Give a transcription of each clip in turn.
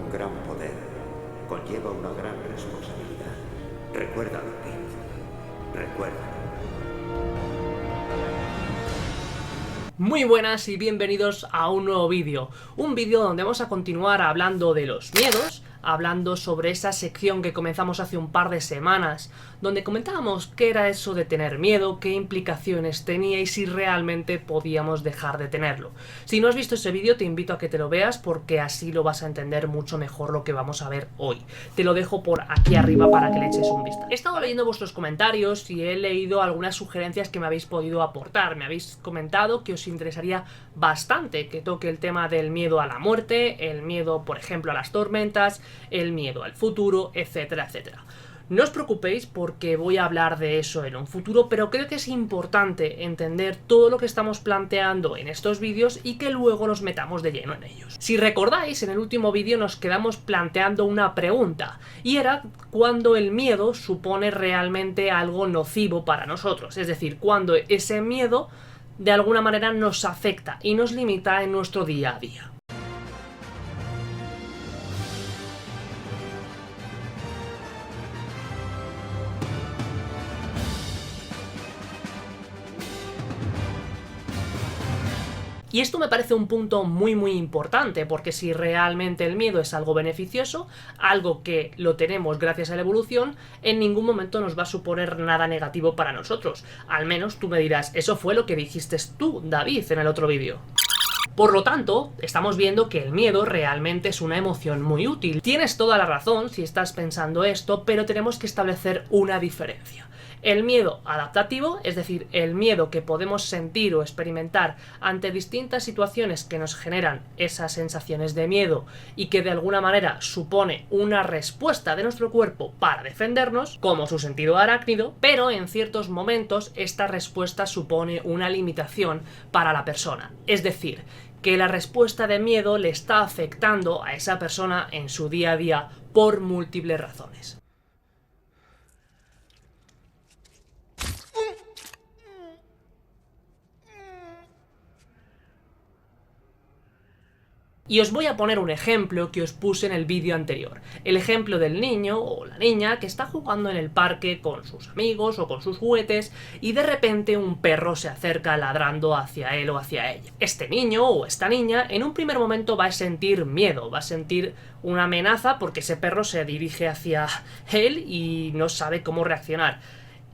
Un gran poder conlleva una gran responsabilidad. Recuérdalo, Pete. Recuérdalo. Muy buenas y bienvenidos a un nuevo vídeo. Un vídeo donde vamos a continuar hablando de los miedos, hablando sobre esa sección que comenzamos hace un par de semanas, donde comentábamos qué era eso de tener miedo, qué implicaciones tenía y si realmente podíamos dejar de tenerlo. Si no has visto ese vídeo te invito a que te lo veas porque así lo vas a entender mucho mejor lo que vamos a ver hoy. Te lo dejo por aquí arriba para que le eches un vistazo. He estado leyendo vuestros comentarios y he leído algunas sugerencias que me habéis podido aportar. Me habéis comentado que os interesaría bastante que toque el tema del miedo a la muerte, el miedo, por ejemplo, a las tormentas, el miedo al futuro, etcétera, etcétera. No os preocupéis porque voy a hablar de eso en un futuro, pero creo que es importante entender todo lo que estamos planteando en estos vídeos y que luego nos metamos de lleno en ellos. Si recordáis, en el último vídeo nos quedamos planteando una pregunta, y era cuando el miedo supone realmente algo nocivo para nosotros, es decir, cuando ese miedo de alguna manera nos afecta y nos limita en nuestro día a día. Y esto me parece un punto muy importante, porque si realmente el miedo es algo beneficioso, algo que lo tenemos gracias a la evolución, en ningún momento nos va a suponer nada negativo para nosotros. Al menos tú me dirás, eso fue lo que dijiste tú, David, en el otro vídeo. Por lo tanto, estamos viendo que el miedo realmente es una emoción muy útil. Tienes toda la razón si estás pensando esto, pero tenemos que establecer una diferencia. El miedo adaptativo, es decir, el miedo que podemos sentir o experimentar ante distintas situaciones que nos generan esas sensaciones de miedo y que de alguna manera supone una respuesta de nuestro cuerpo para defendernos, como su sentido arácnido, pero en ciertos momentos esta respuesta supone una limitación para la persona. Es decir, que la respuesta de miedo le está afectando a esa persona en su día a día por múltiples razones. Y os voy a poner un ejemplo que os puse en el vídeo anterior. El ejemplo del niño o la niña que está jugando en el parque con sus amigos o con sus juguetes y de repente un perro se acerca ladrando hacia él o hacia ella. Este niño o esta niña en un primer momento va a sentir miedo, va a sentir una amenaza porque ese perro se dirige hacia él y no sabe cómo reaccionar.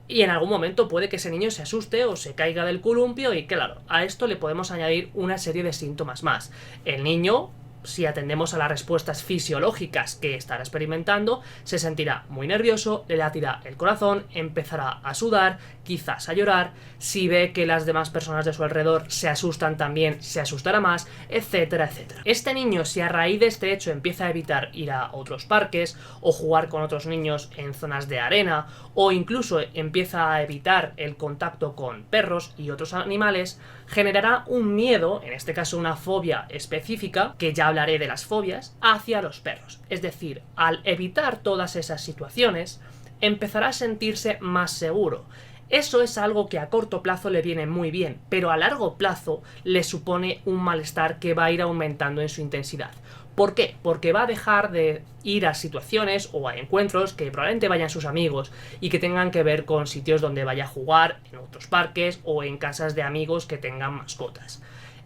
Y en algún momento puede que ese niño se asuste o se caiga del columpio y claro, a esto le podemos añadir una serie de síntomas más. El niño, si atendemos a las respuestas fisiológicas que estará experimentando, se sentirá muy nervioso, le latirá el corazón, empezará a sudar, quizás a llorar, si ve que las demás personas de su alrededor se asustan también, se asustará más, etcétera, etcétera. Este niño, si a raíz de este hecho empieza a evitar ir a otros parques o jugar con otros niños en zonas de arena o incluso empieza a evitar el contacto con perros y otros animales, generará un miedo, en este caso una fobia específica, que ya hablaré de las fobias, hacia los perros. Es decir, al evitar todas esas situaciones, empezará a sentirse más seguro. Eso es algo que a corto plazo le viene muy bien, pero a largo plazo le supone un malestar que va a ir aumentando en su intensidad. ¿Por qué? Porque va a dejar de ir a situaciones o a encuentros que probablemente vayan sus amigos y que tengan que ver con sitios donde vaya a jugar, en otros parques o en casas de amigos que tengan mascotas.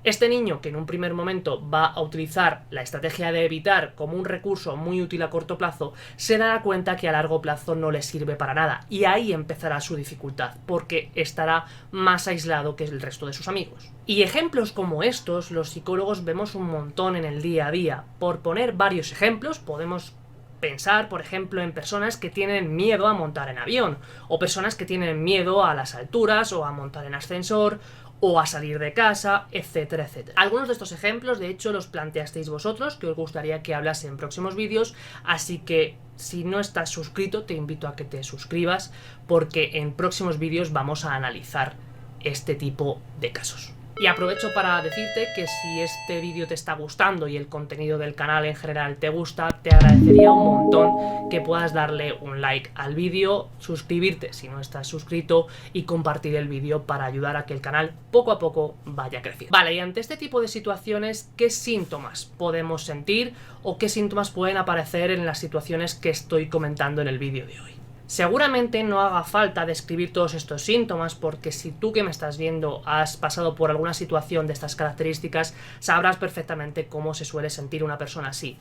Este niño, que en un primer momento va a utilizar la estrategia de evitar como un recurso muy útil a corto plazo, se dará cuenta que a largo plazo no le sirve para nada y ahí empezará su dificultad, porque estará más aislado que el resto de sus amigos. Y ejemplos como estos, los psicólogos vemos un montón en el día a día. Por poner varios ejemplos, podemos pensar, por ejemplo, en personas que tienen miedo a montar en avión, o personas que tienen miedo a las alturas, o a montar en ascensor, o a salir de casa, etcétera, etcétera. Algunos de estos ejemplos, de hecho, los planteasteis vosotros, que os gustaría que hablase en próximos vídeos, así que si no estás suscrito, te invito a que te suscribas, porque en próximos vídeos vamos a analizar este tipo de casos. Y aprovecho para decirte que si este vídeo te está gustando y el contenido del canal en general te gusta, te agradecería un montón que puedas darle un like al vídeo, suscribirte si no estás suscrito y compartir el vídeo para ayudar a que el canal poco a poco vaya creciendo. Vale, y ante este tipo de situaciones, ¿qué síntomas podemos sentir o qué síntomas pueden aparecer en las situaciones que estoy comentando en el vídeo de hoy? Seguramente no haga falta describir todos estos síntomas porque si tú que me estás viendo has pasado por alguna situación de estas características, sabrás perfectamente cómo se suele sentir una persona así.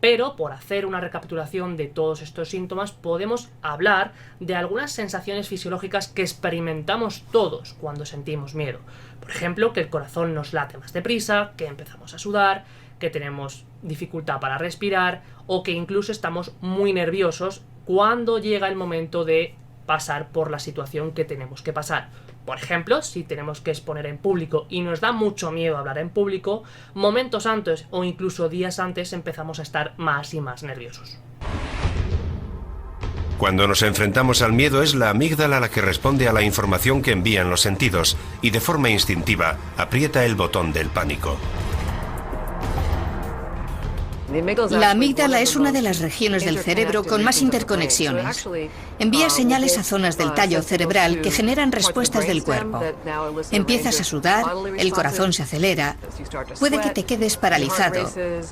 Pero por hacer una recapitulación de todos estos síntomas podemos hablar de algunas sensaciones fisiológicas que experimentamos todos cuando sentimos miedo. Por ejemplo, que el corazón nos late más deprisa, que empezamos a sudar, que tenemos dificultad para respirar o que incluso estamos muy nerviosos cuando llega el momento de pasar por la situación que tenemos que pasar. Por ejemplo, si tenemos que exponer en público y nos da mucho miedo hablar en público, momentos antes o incluso días antes empezamos a estar más y más nerviosos. Cuando nos enfrentamos al miedo es la amígdala la que responde a la información que envían los sentidos y de forma instintiva aprieta el botón del pánico. La amígdala es una de las regiones del cerebro con más interconexiones. Envía señales a zonas del tallo cerebral que generan respuestas del cuerpo. Empiezas a sudar, el corazón se acelera, puede que te quedes paralizado,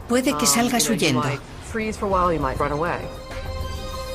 puede que salgas huyendo.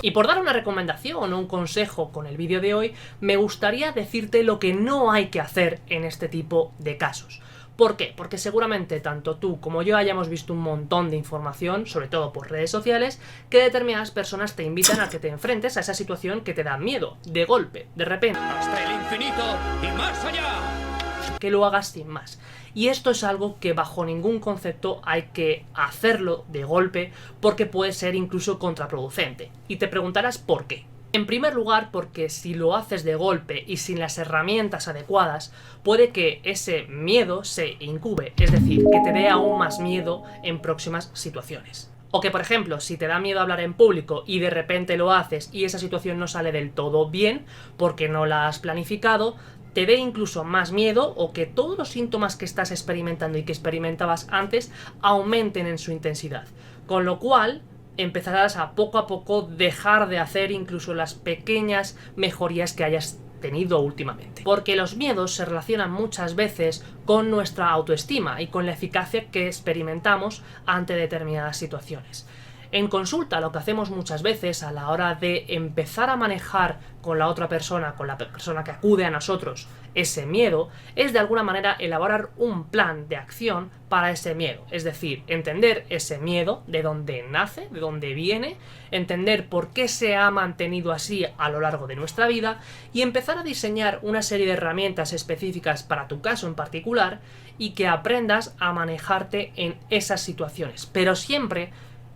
Y por dar una recomendación o un consejo con el vídeo de hoy, me gustaría decirte lo que no hay que hacer en este tipo de casos. ¿Por qué? Porque seguramente tanto tú como yo hayamos visto un montón de información, sobre todo por redes sociales, que determinadas personas te invitan a que te enfrentes a esa situación que te da miedo, de golpe, de repente. ¡Hasta el infinito y más allá! Que lo hagas sin más. Y esto es algo que bajo ningún concepto hay que hacerlo de golpe porque puede ser incluso contraproducente. Y te preguntarás por qué. En primer lugar, porque si lo haces de golpe y sin las herramientas adecuadas, puede que ese miedo se incube, es decir, que te dé aún más miedo en próximas situaciones. O que, por ejemplo, si te da miedo hablar en público y de repente lo haces y esa situación no sale del todo bien, porque no la has planificado, te dé incluso más miedo o que todos los síntomas que estás experimentando y que experimentabas antes aumenten en su intensidad. Con lo cual empezarás a poco dejar de hacer incluso las pequeñas mejorías que hayas tenido últimamente. Porque los miedos se relacionan muchas veces con nuestra autoestima y con la eficacia que experimentamos ante determinadas situaciones. En consulta lo que hacemos muchas veces a la hora de empezar a manejar con la otra persona, con la persona que acude a nosotros, ese miedo, es de alguna manera elaborar un plan de acción para ese miedo. Es decir, entender ese miedo, de dónde nace, de dónde viene, entender por qué se ha mantenido así a lo largo de nuestra vida y empezar a diseñar una serie de herramientas específicas para tu caso en particular y que aprendas a manejarte en esas situaciones. Pero siempre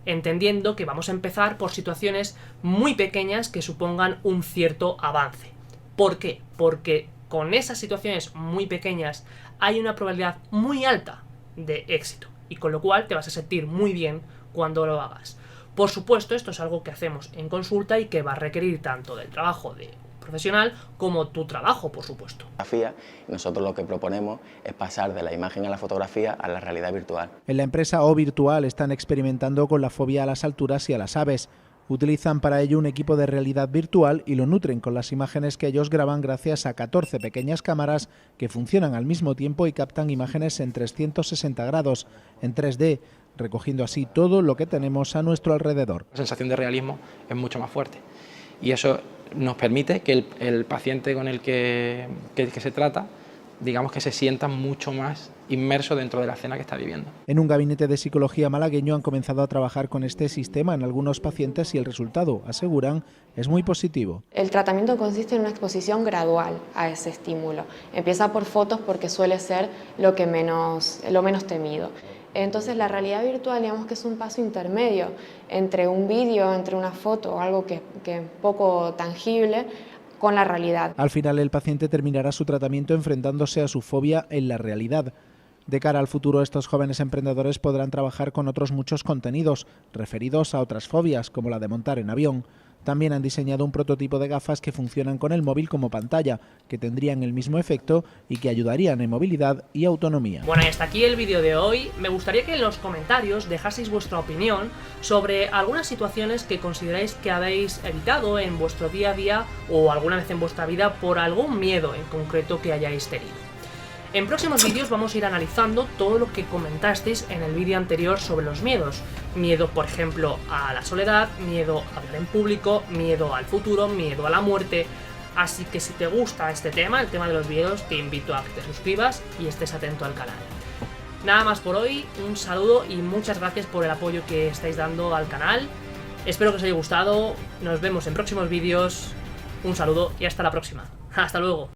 entendiendo que vamos a empezar por situaciones muy pequeñas que supongan un cierto avance. ¿Por qué? Porque con esas situaciones muy pequeñas hay una probabilidad muy alta de éxito y con lo cual te vas a sentir muy bien cuando lo hagas. Por supuesto, esto es algo que hacemos en consulta y que va a requerir tanto del trabajo de profesional como tu trabajo, por supuesto. Nosotros lo que proponemos es pasar de la imagen a la fotografía a la realidad virtual. En la empresa O Virtual están experimentando con la fobia a las alturas y a las aves. Utilizan para ello un equipo de realidad virtual y lo nutren con las imágenes que ellos graban gracias a 14 pequeñas cámaras que funcionan al mismo tiempo y captan imágenes en 360 grados, en 3D, recogiendo así todo lo que tenemos a nuestro alrededor. La sensación de realismo es mucho más fuerte y eso nos permite que el paciente con el que se trata, digamos que se sienta mucho más inmerso dentro de la escena que está viviendo. En un gabinete de psicología malagueño han comenzado a trabajar con este sistema en algunos pacientes y el resultado, aseguran, es muy positivo. El tratamiento consiste en una exposición gradual a ese estímulo. Empieza por fotos porque suele ser lo menos temido. Entonces la realidad virtual, digamos que es un paso intermedio entre un vídeo, entre una foto o algo que es poco tangible con la realidad. Al final el paciente terminará su tratamiento enfrentándose a su fobia en la realidad. De cara al futuro, estos jóvenes emprendedores podrán trabajar con otros muchos contenidos referidos a otras fobias, como la de montar en avión. También han diseñado un prototipo de gafas que funcionan con el móvil como pantalla, que tendrían el mismo efecto y que ayudarían en movilidad y autonomía. Bueno, y hasta aquí el vídeo de hoy. Me gustaría que en los comentarios dejaseis vuestra opinión sobre algunas situaciones que consideráis que habéis evitado en vuestro día a día o alguna vez en vuestra vida por algún miedo en concreto que hayáis tenido. En próximos vídeos vamos a ir analizando todo lo que comentasteis en el vídeo anterior sobre los miedos. Miedo, por ejemplo, a la soledad, miedo a hablar en público, miedo al futuro, miedo a la muerte. Así que si te gusta este tema, el tema de los miedos, te invito a que te suscribas y estés atento al canal. Nada más por hoy, un saludo y muchas gracias por el apoyo que estáis dando al canal. Espero que os haya gustado, nos vemos en próximos vídeos, un saludo y hasta la próxima. ¡Hasta luego!